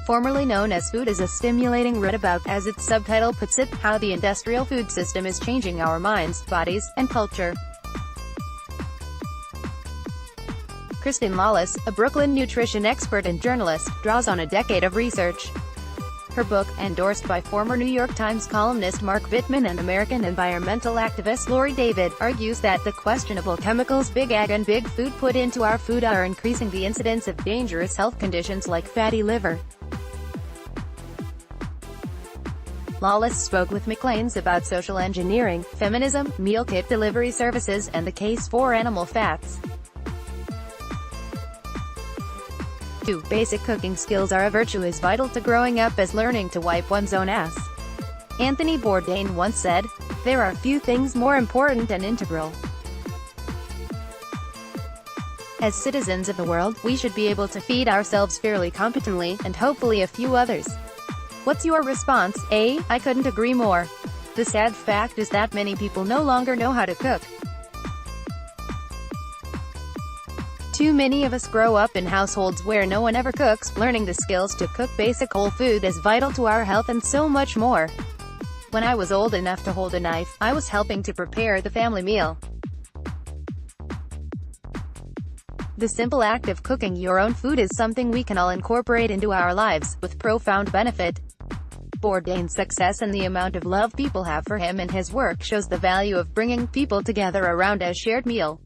formerly known as food, is a stimulating read about, as its subtitle puts it, how the industrial food system is changing our minds, bodies, and culture. Kristin Lawless, a Brooklyn nutrition expert and journalist, draws on a decade of research. Her book, endorsed by former New York Times columnist Mark Bittman and American environmental activist Laurie David, argues that the questionable chemicals Big Ag and Big Food put into our food are increasing the incidence of dangerous health conditions like fatty liver. Lawless spoke with McLean's about social engineering, feminism, meal kit delivery services, and the case for animal fats. 2. Basic cooking skills are a virtue as vital to growing up as learning to wipe one's own ass. Anthony Bourdain once said, "There are few things more important and integral. As citizens of the world, we should be able to feed ourselves fairly competently, and hopefully a few others." What's your response? A. I couldn't agree more. The sad fact is that many people no longer know how to cook. Too many of us grow up in households where no one ever cooks. Learning the skills to cook basic whole food is vital to our health and so much more. When I was old enough to hold a knife, I was helping to prepare the family meal. The simple act of cooking your own food is something we can all incorporate into our lives, with profound benefit. Bourdain's success and the amount of love people have for him and his work shows the value of bringing people together around a shared meal.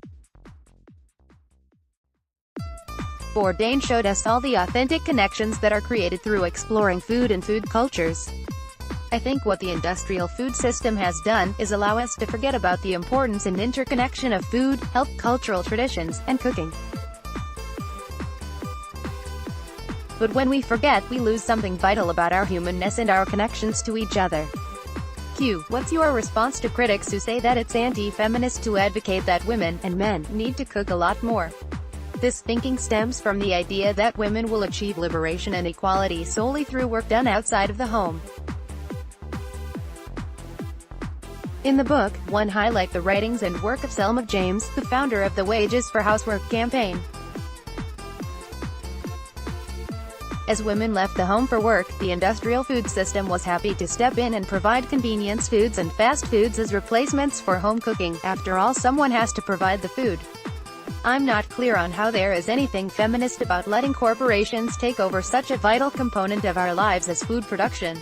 Bourdain showed us all the authentic connections that are created through exploring food and food cultures. I think what the industrial food system has done is allow us to forget about the importance and interconnection of food, health, cultural traditions, and cooking. But when we forget, we lose something vital about our humanness and our connections to each other. Q. What's your response to critics who say that it's anti-feminist to advocate that women, and men, need to cook a lot more? This thinking stems from the idea that women will achieve liberation and equality solely through work done outside of the home. In the book, one highlight the writings and work of Selma James, the founder of the Wages for Housework campaign. As women left the home for work, the industrial food system was happy to step in and provide convenience foods and fast foods as replacements for home cooking. After all, someone has to provide the food. I'm not clear on how there is anything feminist about letting corporations take over such a vital component of our lives as food production.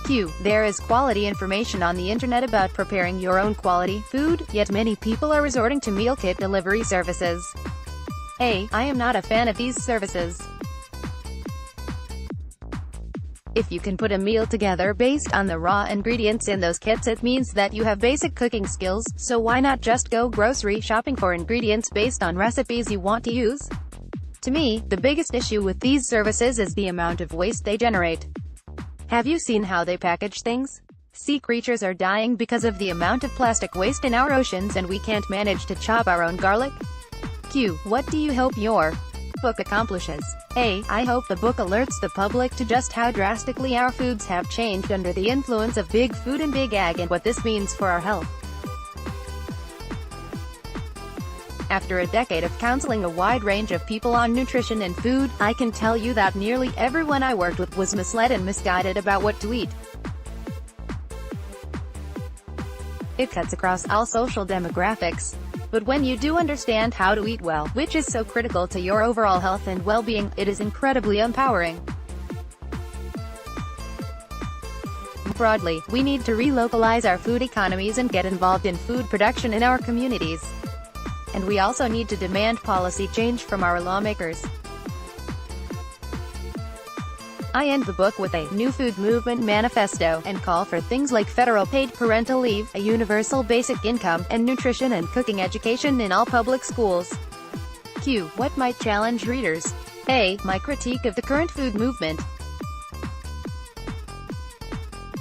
Q. There is quality information on the internet about preparing your own quality food, yet many people are resorting to meal kit delivery services. A. I am not a fan of these services. If you can put a meal together based on the raw ingredients in those kits, it means that you have basic cooking skills, so why not just go grocery shopping for ingredients based on recipes you want to use? To me, the biggest issue with these services is the amount of waste they generate. Have you seen how they package things? Sea creatures are dying because of the amount of plastic waste in our oceans, and we can't manage to chop our own garlic. Q. What do you hope your book accomplishes? A. I hope the book alerts the public to just how drastically our foods have changed under the influence of big food and big ag, and what this means for our health. After a decade of counseling a wide range of people on nutrition and food, I can tell you that nearly everyone I worked with was misled and misguided about what to eat. It cuts across all social demographics. But when you do understand how to eat well, which is so critical to your overall health and well-being, it is incredibly empowering. Broadly, we need to relocalize our food economies and get involved in food production in our communities. And we also need to demand policy change from our lawmakers. I end the book with a new food movement manifesto, and call for things like federal paid parental leave, a universal basic income, and nutrition and cooking education in all public schools. Q. What might challenge readers? A. My critique of the current food movement.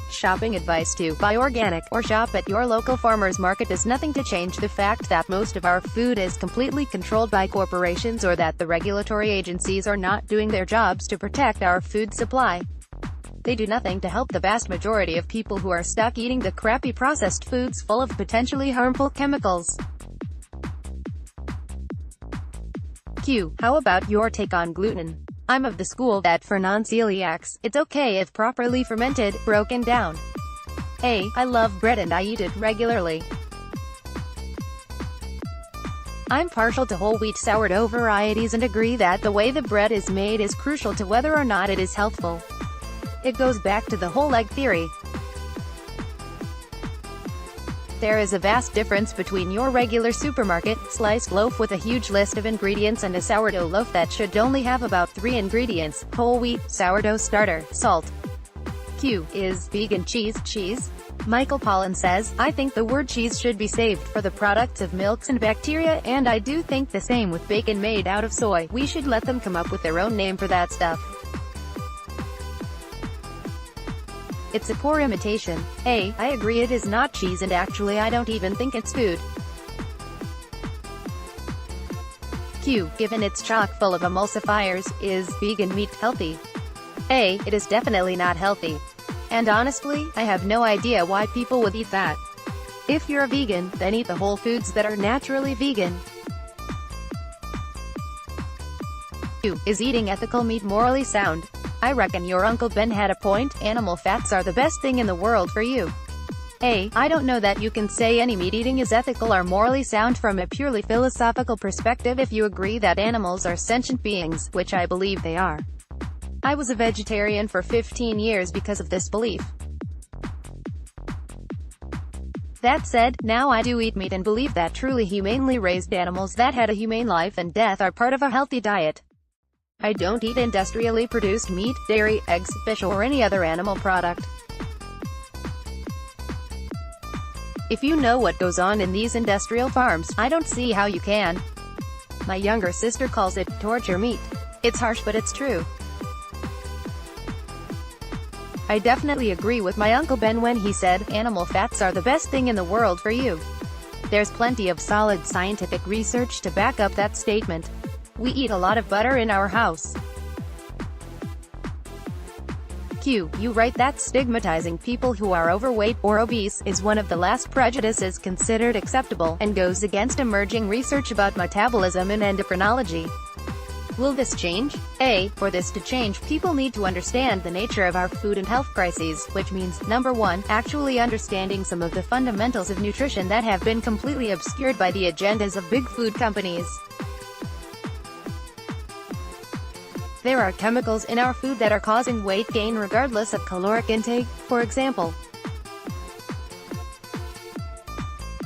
Shopping advice: to buy organic, or shop at your local farmer's market, does nothing to change the fact that most of our food is completely controlled by corporations, or that the regulatory agencies are not doing their jobs to protect our food supply. They do nothing to help the vast majority of people who are stuck eating the crappy processed foods full of potentially harmful chemicals. Q. How about your take on gluten? I'm of the school that for non-celiacs, it's okay if properly fermented, broken down. A. I love bread and I eat it regularly. I'm partial to whole wheat sourdough varieties and agree that the way the bread is made is crucial to whether or not it is healthful. It goes back to the whole egg theory. There is a vast difference between your regular supermarket sliced loaf with a huge list of ingredients and a sourdough loaf that should only have about 3 ingredients: whole wheat, sourdough starter, salt. Q. Is vegan cheese? Michael Pollan says, I think the word cheese should be saved for the products of milks and bacteria, and I do think the same with bacon made out of soy. We should let them come up with their own name for that stuff. It's a poor imitation. A. I agree it is not cheese and actually I don't even think it's food. Q. Given it's chock full of emulsifiers, is vegan meat healthy? A. It is definitely not healthy. And honestly, I have no idea why people would eat that. If you're a vegan, then eat the whole foods that are naturally vegan. Q. Is eating ethical meat morally sound? I reckon your Uncle Ben had a point. Animal fats are the best thing in the world for you. A. I don't know that you can say any meat eating is ethical or morally sound from a purely philosophical perspective if you agree that animals are sentient beings, which I believe they are. I was a vegetarian for 15 years because of this belief. That said, now I do eat meat and believe that truly humanely raised animals that had a humane life and death are part of a healthy diet. I don't eat industrially produced meat, dairy, eggs, fish or any other animal product. If you know what goes on in these industrial farms, I don't see how you can. My younger sister calls it torture meat. It's harsh but it's true. I definitely agree with my Uncle Ben when he said, animal fats are the best thing in the world for you. There's plenty of solid scientific research to back up that statement. We eat a lot of butter in our house. Q. You write that stigmatizing people who are overweight or obese is one of the last prejudices considered acceptable, and goes against emerging research about metabolism and endocrinology. Will this change? A. For this to change, people need to understand the nature of our food and health crises, which means, number 1, actually understanding some of the fundamentals of nutrition that have been completely obscured by the agendas of big food companies. There are chemicals in our food that are causing weight gain regardless of caloric intake, for example.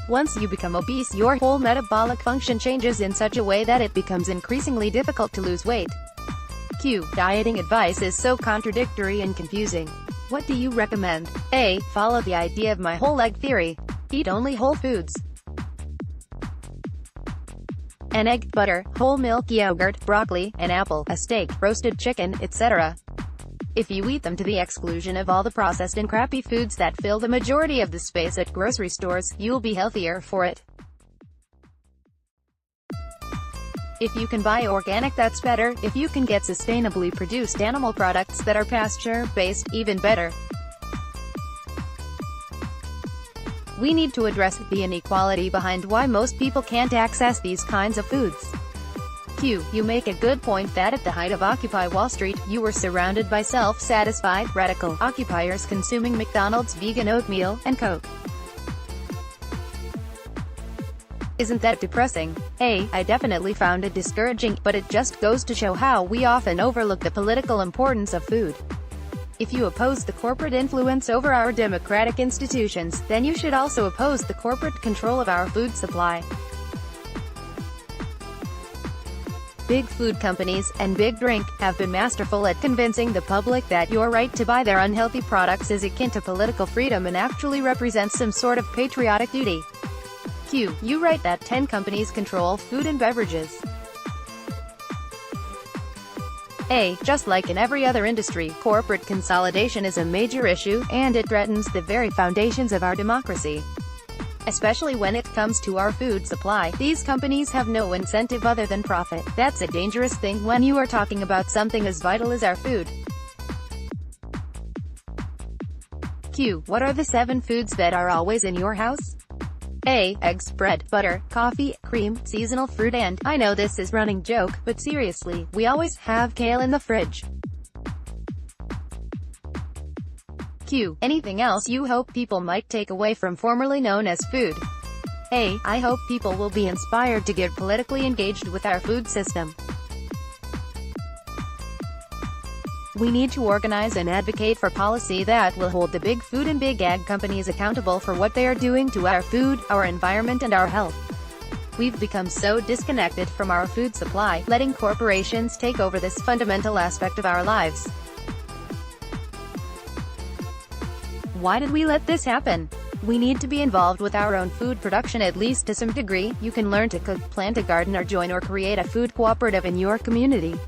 Once you become obese, your whole metabolic function changes in such a way that it becomes increasingly difficult to lose weight. Q. Dieting advice is so contradictory and confusing. What do you recommend? A. Follow the idea of my whole egg theory. Eat only whole foods. An egg, butter, whole milk yogurt, broccoli, an apple, a steak, roasted chicken, etc. If you eat them to the exclusion of all the processed and crappy foods that fill the majority of the space at grocery stores, you'll be healthier for it. If you can buy organic, that's better. If you can get sustainably produced animal products that are pasture-based, even better. We need to address the inequality behind why most people can't access these kinds of foods. Q. You make a good point that at the height of Occupy Wall Street, you were surrounded by self-satisfied, radical occupiers consuming McDonald's vegan oatmeal and Coke. Isn't that depressing? A. I definitely found it discouraging, but it just goes to show how we often overlook the political importance of food. If you oppose the corporate influence over our democratic institutions, then you should also oppose the corporate control of our food supply. Big food companies, and Big Drink, have been masterful at convincing the public that your right to buy their unhealthy products is akin to political freedom and actually represents some sort of patriotic duty. Q. You write that 10 companies control food and beverages. A. Just like in every other industry, corporate consolidation is a major issue, and it threatens the very foundations of our democracy. Especially when it comes to our food supply, these companies have no incentive other than profit. That's a dangerous thing when you are talking about something as vital as our food. Q. What are the 7 foods that are always in your house? A. Eggs, bread, butter, coffee, cream, seasonal fruit and, I know this is running joke, but seriously, we always have kale in the fridge. Q. Anything else you hope people might take away from formerly known as food? A. I hope people will be inspired to get politically engaged with our food system. We need to organize and advocate for policy that will hold the big food and big ag companies accountable for what they are doing to our food, our environment and our health. We've become so disconnected from our food supply, letting corporations take over this fundamental aspect of our lives. Why did we let this happen? We need to be involved with our own food production at least to some degree. You can learn to cook, plant a garden or join or create a food cooperative in your community.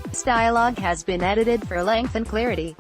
This dialogue has been edited for length and clarity.